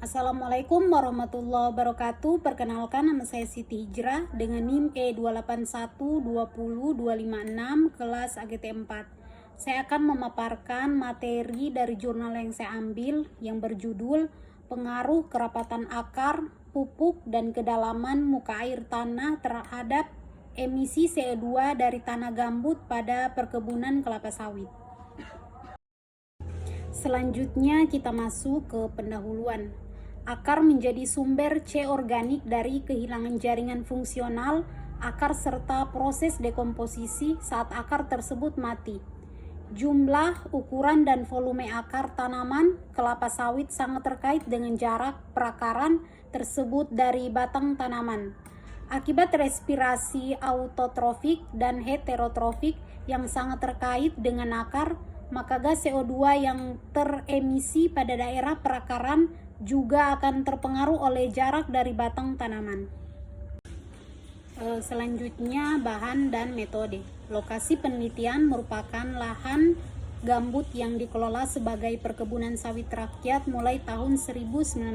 Assalamualaikum warahmatullahi wabarakatuh. Perkenalkan, nama saya Siti Hijrah dengan NIM E28120256 kelas AGT 4. Saya akan memaparkan materi dari jurnal yang saya ambil yang berjudul Pengaruh Kerapatan Akar, Pupuk, dan Kedalaman Muka Air Tanah terhadap emisi CO2 dari tanah gambut pada perkebunan kelapa sawit. Selanjutnya kita masuk ke pendahuluan. Akar menjadi sumber C organik dari kehilangan jaringan fungsional akar serta proses dekomposisi saat akar tersebut mati. Jumlah, ukuran, dan volume akar tanaman kelapa sawit sangat terkait dengan jarak perakaran tersebut dari batang tanaman. Akibat respirasi autotrofik dan heterotrofik yang sangat terkait dengan akar, maka gas CO2 yang teremisi pada daerah perakaran juga akan terpengaruh oleh jarak dari batang tanaman. Selanjutnya, bahan dan metode. Lokasi penelitian merupakan lahan gambut yang dikelola sebagai perkebunan sawit rakyat mulai tahun 1996,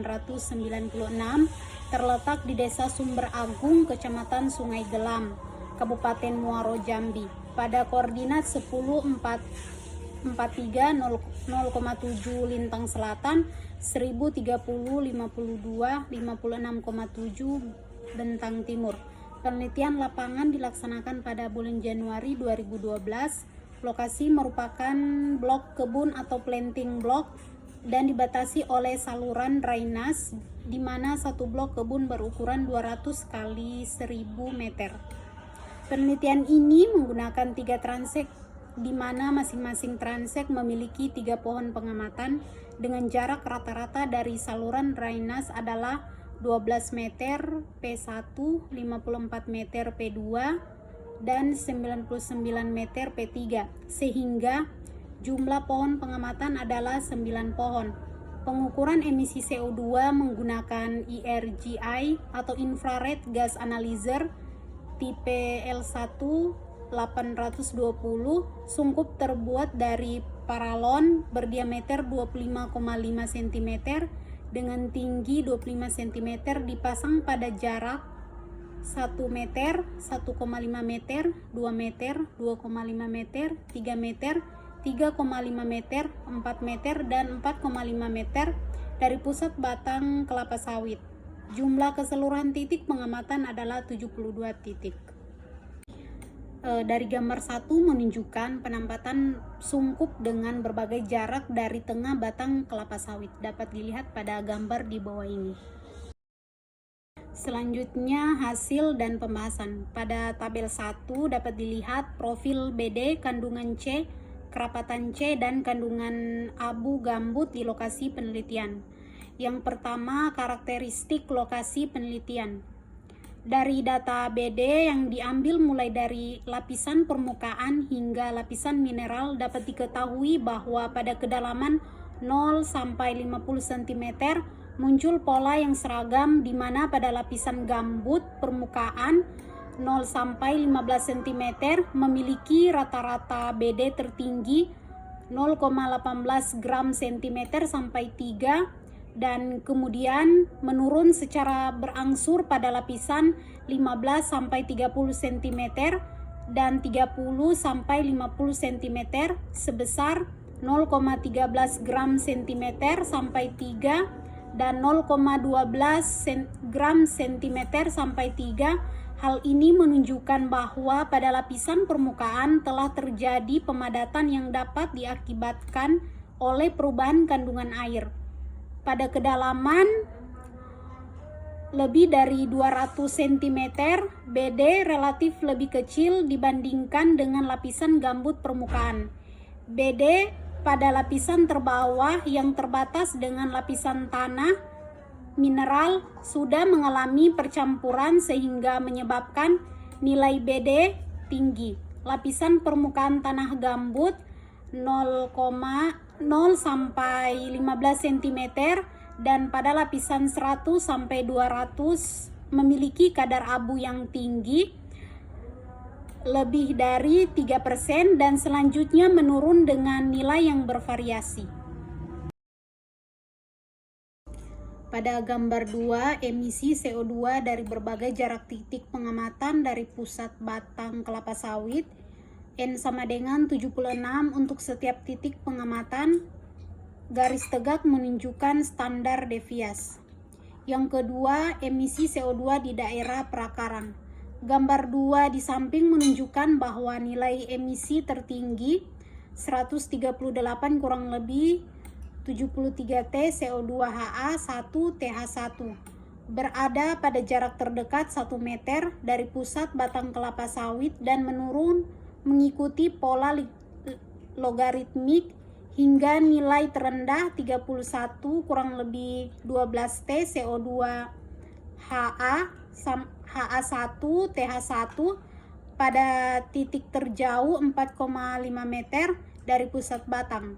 terletak di Desa Sumber Agung, Kecamatan Sungai Gelam, Kabupaten Muaro Jambi, pada koordinat 1043,0,7 lintang selatan, 1030,52,56,7 bentang timur. Penelitian lapangan dilaksanakan pada bulan Januari 2012. Lokasi merupakan blok kebun atau planting block dan dibatasi oleh saluran drainase, di mana satu blok kebun berukuran 200 kali 1000 meter. Penelitian ini menggunakan 3 transek, di mana masing-masing transek memiliki 3 pohon pengamatan dengan jarak rata-rata dari saluran drainase adalah 12 meter P1, 54 meter P2, dan 99 meter P3, sehingga jumlah pohon pengamatan adalah 9 pohon. Pengukuran emisi CO2 menggunakan IRGI atau Infrared Gas Analyzer tipe L1 820, sungkup terbuat dari paralon berdiameter 25,5 cm dengan tinggi 25 cm, dipasang pada jarak 1 meter, 1,5 meter, 2 meter, 2,5 meter, 3 meter, 3,5 meter, 4 meter, dan 4,5 meter dari pusat batang kelapa sawit. Jumlah keseluruhan titik pengamatan adalah 72 titik. Dari gambar 1 menunjukkan penempatan sungkup dengan berbagai jarak dari tengah batang kelapa sawit. Dapat dilihat pada gambar di bawah ini. Selanjutnya, hasil dan pembahasan. Pada tabel 1 dapat dilihat profil BD, kandungan C, kerapatan C, dan kandungan abu gambut di lokasi penelitian. Yang pertama, karakteristik lokasi penelitian. Dari data BD yang diambil mulai dari lapisan permukaan hingga lapisan mineral, dapat diketahui bahwa pada kedalaman 0 sampai 50 cm muncul pola yang seragam, di mana pada lapisan gambut permukaan 0 sampai 15 cm memiliki rata-rata BD tertinggi 0,18 gram cm sampai 3, dan kemudian menurun secara berangsur pada lapisan 15 sampai 30 cm dan 30 sampai 50 cm sebesar 0,13 gram cm sampai 3 dan 0,12 gram cm sampai 3. Hal ini menunjukkan bahwa pada lapisan permukaan telah terjadi pemadatan yang dapat diakibatkan oleh perubahan kandungan air. Pada kedalaman lebih dari 200 cm, BD relatif lebih kecil dibandingkan dengan lapisan gambut permukaan. BD pada lapisan terbawah yang terbatas dengan lapisan tanah mineral sudah mengalami percampuran sehingga menyebabkan nilai BD tinggi. Lapisan permukaan tanah gambut 0,0 sampai 15 cm dan pada lapisan 100 sampai 200 memiliki kadar abu yang tinggi lebih dari 3% dan selanjutnya menurun dengan nilai yang bervariasi. Pada gambar 2, emisi CO2 dari berbagai jarak titik pengamatan dari pusat batang kelapa sawit N sama dengan 76 untuk setiap titik pengamatan. Garis tegak menunjukkan standar deviasi. Yang kedua, emisi CO2 di daerah perakaran. Gambar 2 di samping menunjukkan bahwa nilai emisi tertinggi 138 kurang lebih 73 T CO2 HA 1 TH1 berada pada jarak terdekat 1 meter dari pusat batang kelapa sawit dan menurun mengikuti pola logaritmik hingga nilai terendah 31 kurang lebih 12 T CO2 HA1 TH1 pada titik terjauh 4,5 meter dari pusat batang.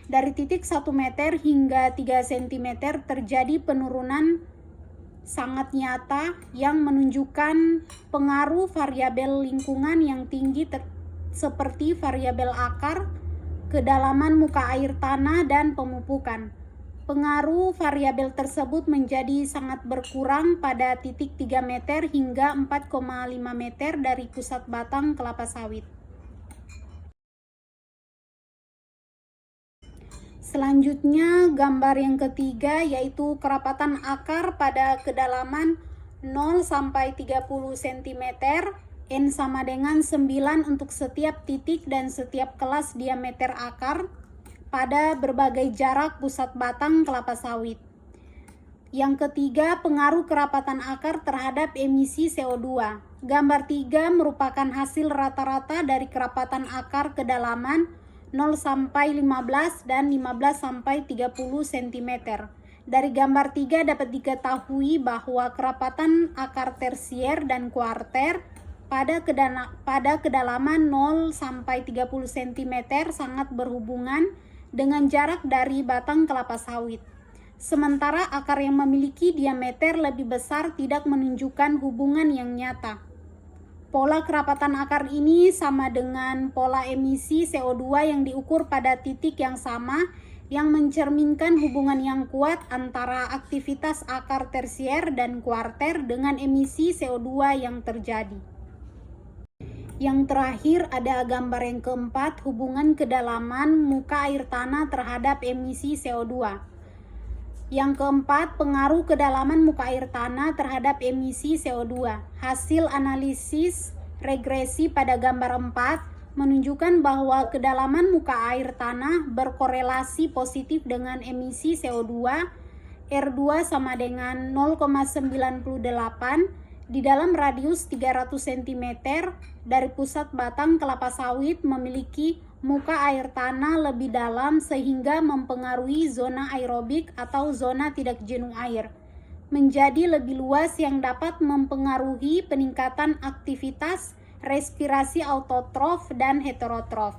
Dari titik 1 meter hingga 3 cm terjadi penurunan sangat nyata yang menunjukkan pengaruh variabel lingkungan yang tinggi seperti variabel akar, kedalaman muka air tanah, dan pemupukan. Pengaruh variabel tersebut menjadi sangat berkurang pada titik 3 meter hingga 4,5 meter dari pusat batang kelapa sawit. Selanjutnya, gambar yang ketiga yaitu kerapatan akar pada kedalaman 0 sampai 30 cm, N sama dengan 9 untuk setiap titik dan setiap kelas diameter akar pada berbagai jarak pusat batang kelapa sawit. Yang ketiga, pengaruh kerapatan akar terhadap emisi CO2. Gambar 3 merupakan hasil rata-rata dari kerapatan akar kedalaman 0 sampai 15 dan 15 sampai 30 cm. Dari gambar 3 dapat diketahui bahwa kerapatan akar tersier dan kuarter pada kedalaman 0 sampai 30 cm sangat berhubungan dengan jarak dari batang kelapa sawit. Sementara akar yang memiliki diameter lebih besar tidak menunjukkan hubungan yang nyata. Pola kerapatan akar ini sama dengan pola emisi CO2 yang diukur pada titik yang sama, yang mencerminkan hubungan yang kuat antara aktivitas akar tersier dan kuarter dengan emisi CO2 yang terjadi. Yang terakhir ada gambar yang keempat, hubungan kedalaman muka air tanah terhadap emisi CO2. Yang keempat, pengaruh kedalaman muka air tanah terhadap emisi CO2. Hasil analisis regresi pada gambar 4 menunjukkan bahwa kedalaman muka air tanah berkorelasi positif dengan emisi CO2 R2 sama dengan 0,98 di dalam radius 300 cm dari pusat batang kelapa sawit memiliki muka air tanah lebih dalam sehingga mempengaruhi zona aerobik atau zona tidak jenuh air menjadi lebih luas yang dapat mempengaruhi peningkatan aktivitas respirasi autotrof dan heterotrof.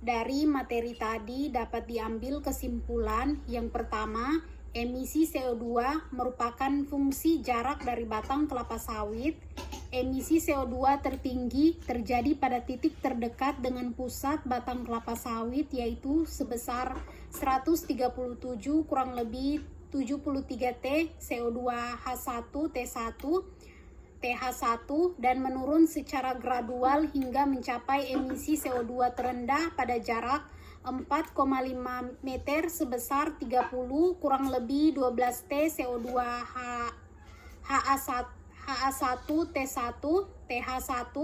Dari materi tadi dapat diambil kesimpulan yang pertama, emisi CO2 merupakan fungsi jarak dari batang kelapa sawit. Emisi CO2 tertinggi terjadi pada titik terdekat dengan pusat batang kelapa sawit yaitu sebesar 137 kurang lebih 73 T CO2 H1 T1 TH1 dan menurun secara gradual hingga mencapai emisi CO2 terendah pada jarak 4,5 meter sebesar 30 kurang lebih 12 T CO2 HA1 T1 TH1.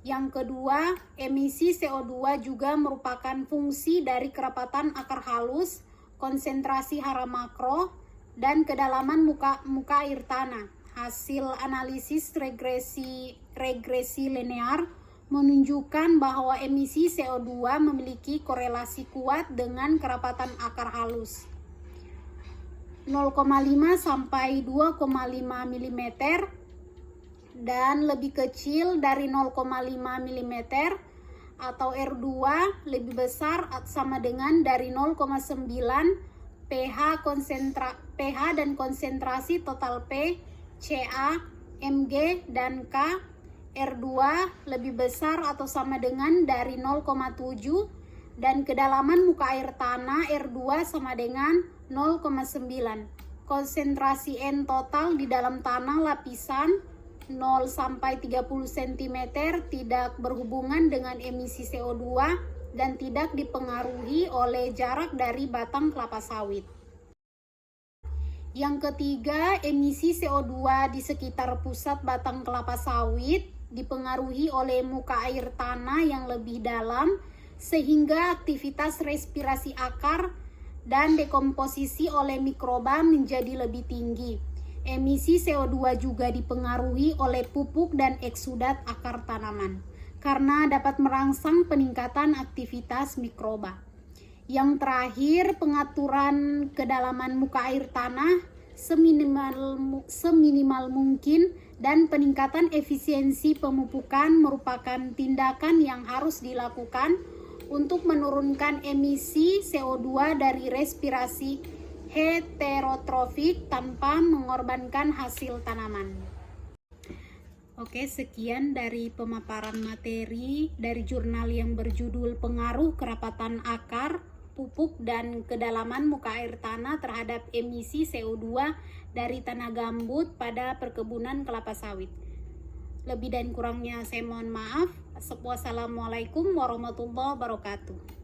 Yang kedua, emisi CO2 juga merupakan fungsi dari kerapatan akar halus, konsentrasi hara makro, dan kedalaman muka air tanah. Hasil analisis regresi linear menunjukkan bahwa emisi CO2 memiliki korelasi kuat dengan kerapatan akar halus. 0,5 sampai 2,5 mm dan lebih kecil dari 0,5 mm atau R2 lebih besar sama dengan dari 0,9 pH dan konsentrasi total P, Ca, Mg, dan K. R2 lebih besar atau sama dengan dari 0,7 dan kedalaman muka air tanah R2 sama dengan 0,9. Konsentrasi N total di dalam tanah lapisan 0 sampai 30 cm tidak berhubungan dengan emisi CO2 dan tidak dipengaruhi oleh jarak dari batang kelapa sawit. Yang ketiga, emisi CO2 di sekitar pusat batang kelapa sawit dipengaruhi oleh muka air tanah yang lebih dalam sehingga aktivitas respirasi akar dan dekomposisi oleh mikroba menjadi lebih tinggi. Emisi CO2 juga dipengaruhi oleh pupuk dan eksudat akar tanaman karena dapat merangsang peningkatan aktivitas mikroba. Yang terakhir, pengaturan kedalaman muka air tanah seminimal mungkin dan peningkatan efisiensi pemupukan merupakan tindakan yang harus dilakukan untuk menurunkan emisi CO2 dari respirasi heterotrofik tanpa mengorbankan hasil tanaman. Oke, sekian dari pemaparan materi dari jurnal yang berjudul Pengaruh Kerapatan Akar, Pupuk, dan Kedalaman Muka Air Tanah terhadap Emisi CO2 dari Tanah Gambut pada Perkebunan Kelapa Sawit. Lebih dan kurangnya saya mohon maaf. Wassalamualaikum warahmatullahi wabarakatuh.